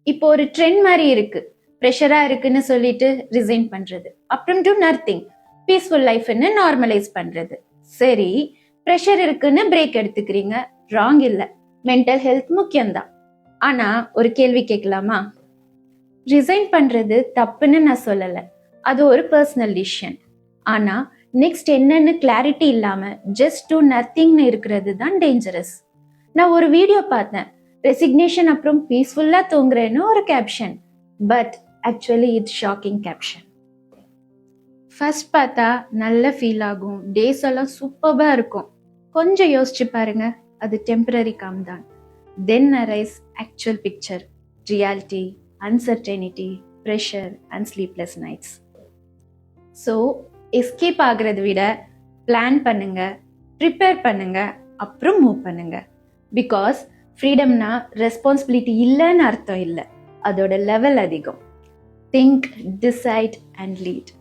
இப்போ ஒரு ட்ரெண்ட் மாதிரி இருக்கு, ப்ரெஷரா இருக்குன்னு சொல்லிட்டு ரிசைன் பண்றது, அப்புறம் டு நத்திங் பீஸ்ஃபுல் லைஃப்னு நார்மலைஸ் பண்றது. சரி, ப்ரெஷர் இருக்குன்னு பிரேக் எடுத்துக்கிறீங்க, ராங் இல்ல, மென்டல் ஹெல்த் முக்கியம்தான். ஆனா ஒரு கேள்வி கேட்கலாமா? ரிசைன் பண்றது தப்புன்னு நான் சொல்லல, அது ஒரு பர்சனல் டிசிஷன். ஆனா நெக்ஸ்ட் என்னன்னு கிளாரிட்டி இல்லாம ஜஸ்ட் டு நத்திங்னு இருக்கிறது தான் டேஞ்சரஸ். நான் ஒரு வீடியோ பார்த்தேன், ரெசிக்னேஷன் அப்புறம் பீஸ்ஃபுல்லா தூங்குறேன்னு ஒரு caption. But actually it's shocking caption. First பார்த்தா நல்ல ஃபீல் ஆகும், டேஸ் எல்லாம் சூப்பர்பா இருக்கும். கொஞ்சம் யோசிச்சு பாருங்க, அது டெம்பரரி காம் தான். Then arise actual picture, reality, uncertainty, pressure and sleepless nights. So escape ஆகுறத விட பிளான் பண்ணுங்க, ப்ரிப்பேர் பண்ணுங்க, அப்புறம் மூவ் பண்ணுங்க. பிகாஸ் ஃப்ரீடம்னா ரெஸ்பான்சிபிலிட்டி இல்லைன்னு அர்த்தம் இல்லை, அதோட லெவல் அதிகம். Think, decide and lead.